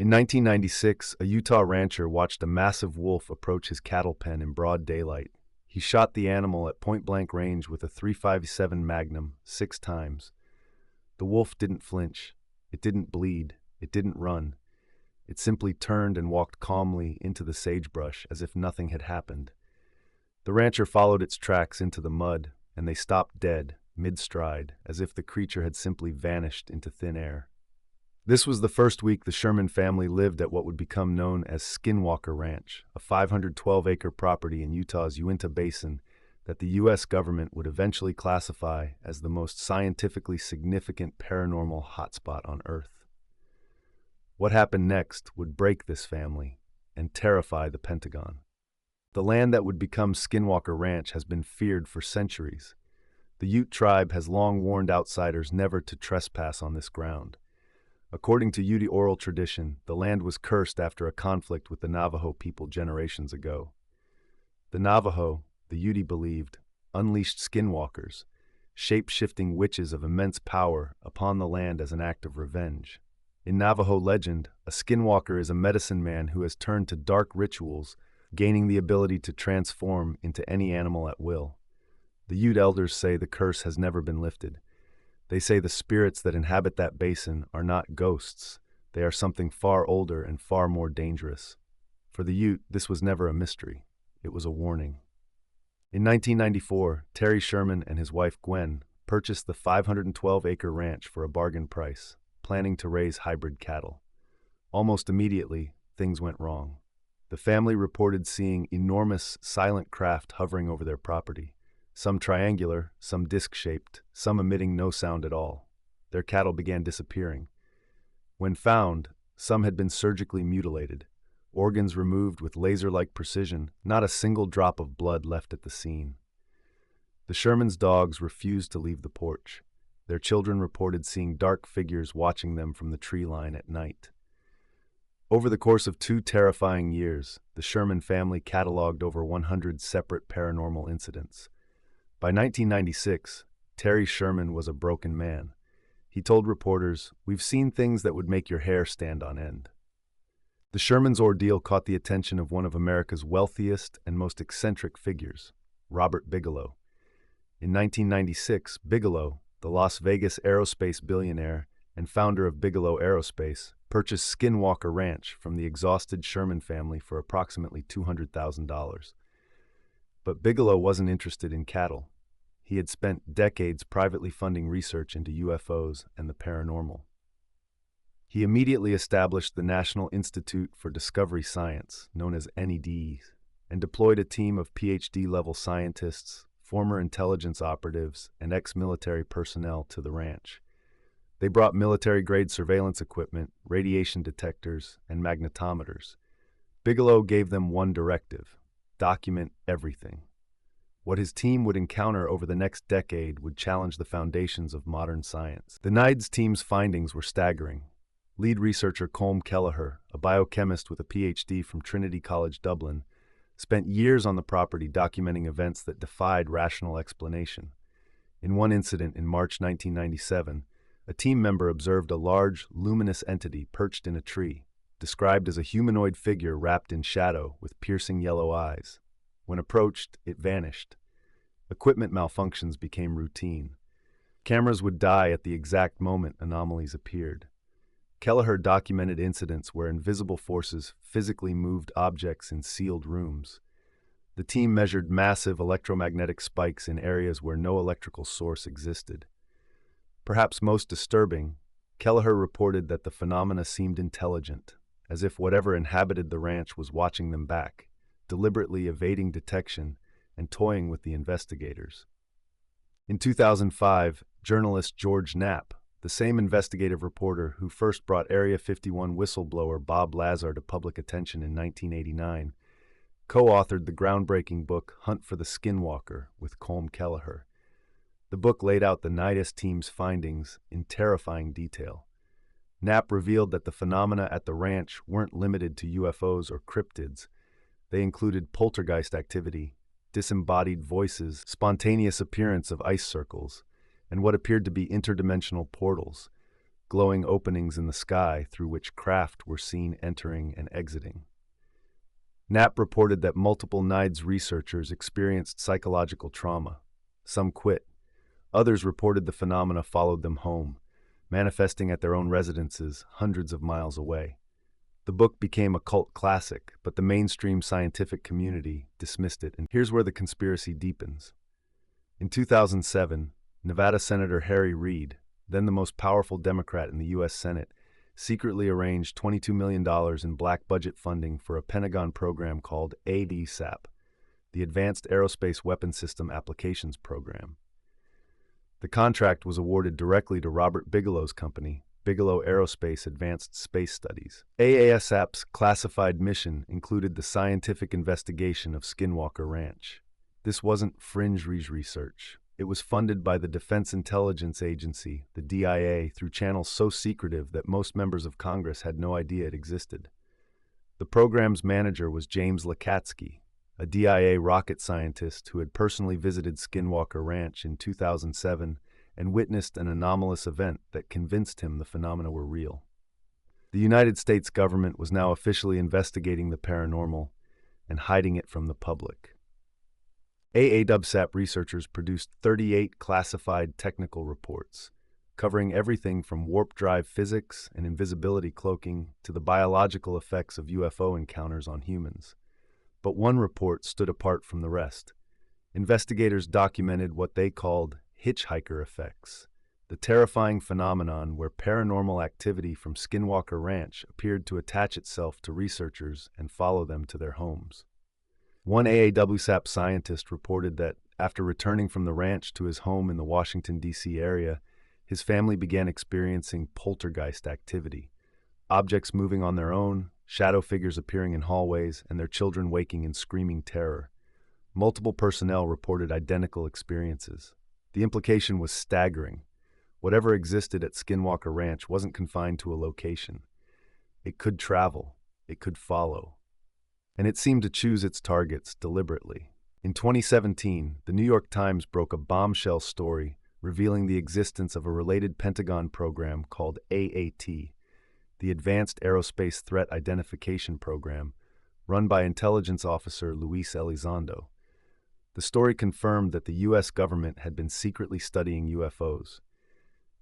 In 1996, a Utah rancher watched a massive wolf approach his cattle pen in broad daylight. He shot the animal at point-blank range with a .357 Magnum 6 times. The wolf didn't flinch. It didn't bleed. It didn't run. It simply turned and walked calmly into the sagebrush as if nothing had happened. The rancher followed its tracks into the mud, and they stopped dead, mid-stride, as if the creature had simply vanished into thin air. This was the first week the Sherman family lived at what would become known as Skinwalker Ranch, a 512-acre property in Utah's Uintah Basin that the U.S. government would eventually classify as the most scientifically significant paranormal hotspot on Earth. What happened next would break this family and terrify the Pentagon. The land that would become Skinwalker Ranch has been feared for centuries. The Ute tribe has long warned outsiders never to trespass on this ground. According to Ute oral tradition, the land was cursed after a conflict with the Navajo people generations ago. The Navajo, the Ute believed, unleashed skinwalkers, shape-shifting witches of immense power, upon the land as an act of revenge. In Navajo legend, a skinwalker is a medicine man who has turned to dark rituals, gaining the ability to transform into any animal at will. The Ute elders say the curse has never been lifted. They say the spirits that inhabit that basin are not ghosts. They are something far older and far more dangerous. For the Ute, this was never a mystery. It was a warning. In 1994, Terry Sherman and his wife Gwen purchased the 512-acre ranch for a bargain price, planning to raise hybrid cattle. Almost immediately, things went wrong. The family reported seeing enormous, silent craft hovering over their property. Some triangular, some disc-shaped, some emitting no sound at all. Their cattle began disappearing. When found, some had been surgically mutilated, organs removed with laser-like precision, not a single drop of blood left at the scene. The Sherman's dogs refused to leave the porch. Their children reported seeing dark figures watching them from the tree line at night. Over the course of 2 terrifying years, the Sherman family cataloged over 100 separate paranormal incidents. By 1996, Terry Sherman was a broken man. He told reporters, "We've seen things that would make your hair stand on end." The Sherman's ordeal caught the attention of one of America's wealthiest and most eccentric figures, Robert Bigelow. In 1996, Bigelow, the Las Vegas aerospace billionaire and founder of Bigelow Aerospace, purchased Skinwalker Ranch from the exhausted Sherman family for approximately $200,000. But Bigelow wasn't interested in cattle. He had spent decades privately funding research into UFOs and the paranormal. He immediately established the National Institute for Discovery Science, known as NIDS, and deployed a team of PhD-level scientists, former intelligence operatives, and ex-military personnel to the ranch. They brought military-grade surveillance equipment, radiation detectors, and magnetometers. Bigelow gave them one directive: document everything. What his team would encounter over the next decade would challenge the foundations of modern science. The NIDS team's findings were staggering. Lead researcher Colm Kelleher, a biochemist with a PhD from Trinity College Dublin, spent years on the property documenting events that defied rational explanation. In one incident in March 1997, a team member observed a large, luminous entity perched in a tree, described as a humanoid figure wrapped in shadow with piercing yellow eyes. When approached, it vanished. Equipment malfunctions became routine. Cameras would die at the exact moment anomalies appeared. Kelleher documented incidents where invisible forces physically moved objects in sealed rooms. The team measured massive electromagnetic spikes in areas where no electrical source existed. Perhaps most disturbing, Kelleher reported that the phenomena seemed intelligent, as if whatever inhabited the ranch was watching them back, deliberately evading detection and toying with the investigators. In 2005, journalist George Knapp, the same investigative reporter who first brought Area 51 whistleblower Bob Lazar to public attention in 1989, co-authored the groundbreaking book Hunt for the Skinwalker with Colm Kelleher. The book laid out the NIDS team's findings in terrifying detail. Knapp revealed that the phenomena at the ranch weren't limited to UFOs or cryptids. They included poltergeist activity, disembodied voices, spontaneous appearance of ice circles, and what appeared to be interdimensional portals. glowing openings in the sky through which craft were seen entering and exiting. Knapp reported that multiple NIDS researchers experienced psychological trauma. Some quit. Others reported the phenomena followed them home, manifesting at their own residences hundreds of miles away. The book became a cult classic, but the mainstream scientific community dismissed it. And here's where the conspiracy deepens. In 2007, Nevada Senator Harry Reid, then the most powerful Democrat in the U.S. Senate, secretly arranged $22 million in black budget funding for a Pentagon program called AAWSAP, the Advanced Aerospace Weapon System Applications Program. The contract was awarded directly to Robert Bigelow's company, Bigelow Aerospace Advanced Space Studies. AAWSAP's classified mission included the scientific investigation of Skinwalker Ranch. This wasn't fringe research. It was funded by the Defense Intelligence Agency, the DIA, through channels so secretive that most members of Congress had no idea it existed. The program's manager was James Lakatsky, a DIA rocket scientist who had personally visited Skinwalker Ranch in 2007 and witnessed an anomalous event that convinced him the phenomena were real. The United States government was now officially investigating the paranormal and hiding it from the public. AAWSAP researchers produced 38 classified technical reports, covering everything from warp drive physics and invisibility cloaking to the biological effects of UFO encounters on humans. But one report stood apart from the rest. Investigators documented what they called hitchhiker effects, the terrifying phenomenon where paranormal activity from Skinwalker Ranch appeared to attach itself to researchers and follow them to their homes. One AAWSAP scientist reported that, after returning from the ranch to his home in the Washington, D.C. area, his family began experiencing poltergeist activity, objects moving on their own, shadow figures appearing in hallways, and their children waking in screaming terror. Multiple personnel reported identical experiences. The implication was staggering. Whatever existed at Skinwalker Ranch wasn't confined to a location. It could travel. It could follow. And it seemed to choose its targets deliberately. In 2017, the New York Times broke a bombshell story revealing the existence of a related Pentagon program called AAT, the Advanced Aerospace Threat Identification Program, run by intelligence officer Luis Elizondo. The story confirmed that the U.S. government had been secretly studying UFOs.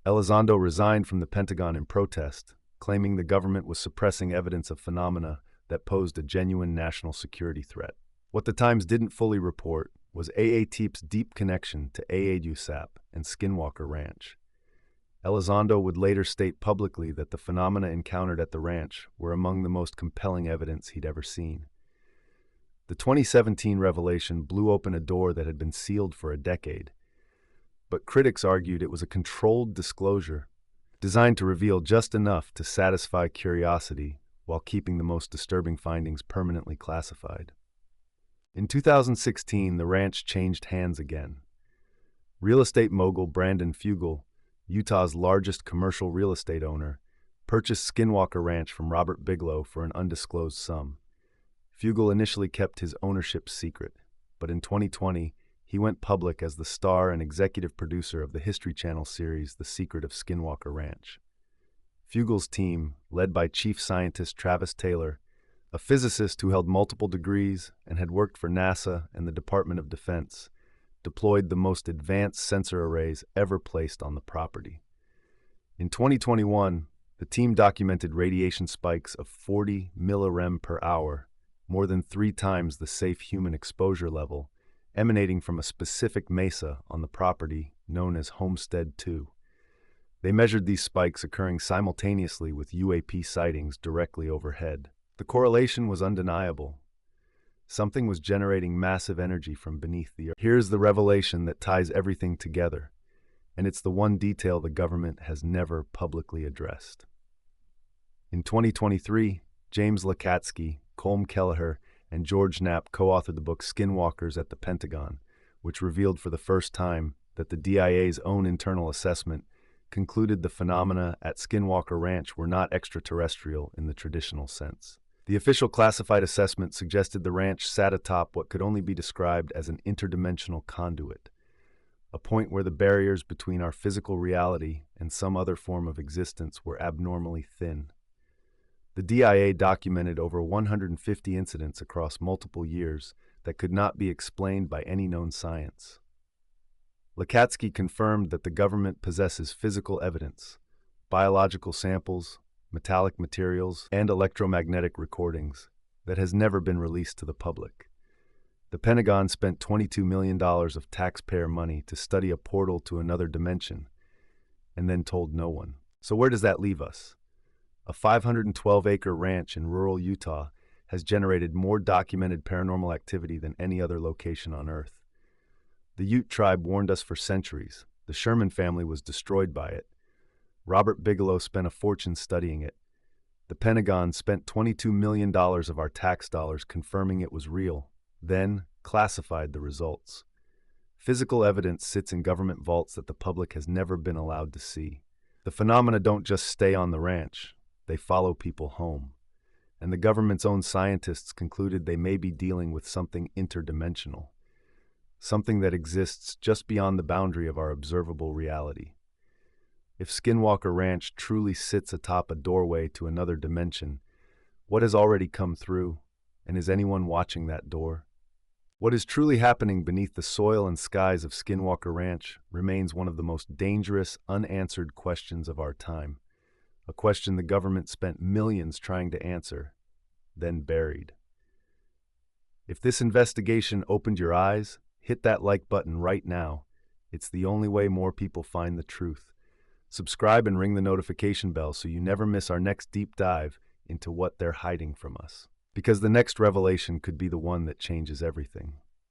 Elizondo resigned from the Pentagon in protest, claiming the government was suppressing evidence of phenomena that posed a genuine national security threat. What the Times didn't fully report was AAT's deep connection to AAWSAP and Skinwalker Ranch. Elizondo would later state publicly that the phenomena encountered at the ranch were among the most compelling evidence he'd ever seen. The 2017 revelation blew open a door that had been sealed for a decade, but critics argued it was a controlled disclosure, designed to reveal just enough to satisfy curiosity while keeping the most disturbing findings permanently classified. In 2016, the ranch changed hands again. Real estate mogul Brandon Fugal, Utah's largest commercial real estate owner, purchased Skinwalker Ranch from Robert Bigelow for an undisclosed sum. Fugal initially kept his ownership secret, but in 2020, he went public as the star and executive producer of the History Channel series The Secret of Skinwalker Ranch. Fugal's team, led by Chief Scientist Travis Taylor, a physicist who held multiple degrees and had worked for NASA and the Department of Defense, deployed the most advanced sensor arrays ever placed on the property. In 2021, the team documented radiation spikes of 40 millirem per hour, more than 3 times the safe human exposure level, emanating from a specific mesa on the property known as Homestead 2. They measured these spikes occurring simultaneously with UAP sightings directly overhead. The correlation was undeniable. Something was generating massive energy from beneath the earth. Here's the revelation that ties everything together, and it's the one detail the government has never publicly addressed. In 2023, James Lakatsky, Colm Kelleher, and George Knapp co-authored the book Skinwalkers at the Pentagon, which revealed for the first time that the DIA's own internal assessment concluded the phenomena at Skinwalker Ranch were not extraterrestrial in the traditional sense. The official classified assessment suggested the ranch sat atop what could only be described as an interdimensional conduit, a point where the barriers between our physical reality and some other form of existence were abnormally thin. The DIA documented over 150 incidents across multiple years that could not be explained by any known science. Lakatsky confirmed that the government possesses physical evidence, biological samples, metallic materials, and electromagnetic recordings that has never been released to the public. The Pentagon spent $22 million of taxpayer money to study a portal to another dimension, and then told no one. So where does that leave us? A 512-acre ranch in rural Utah has generated more documented paranormal activity than any other location on Earth. The Ute tribe warned us for centuries. The Sherman family was destroyed by it. Robert Bigelow spent a fortune studying it. The Pentagon spent $22 million of our tax dollars confirming it was real, then classified the results. Physical evidence sits in government vaults that the public has never been allowed to see. The phenomena don't just stay on the ranch, they follow people home. And the government's own scientists concluded they may be dealing with something interdimensional, something that exists just beyond the boundary of our observable reality. If Skinwalker Ranch truly sits atop a doorway to another dimension, what has already come through, and is anyone watching that door? What is truly happening beneath the soil and skies of Skinwalker Ranch remains one of the most dangerous, unanswered questions of our time. A question the government spent millions trying to answer, then buried. If this investigation opened your eyes, hit that like button right now. It's the only way more people find the truth. Subscribe and ring the notification bell so you never miss our next deep dive into what they're hiding from us. Because the next revelation could be the one that changes everything.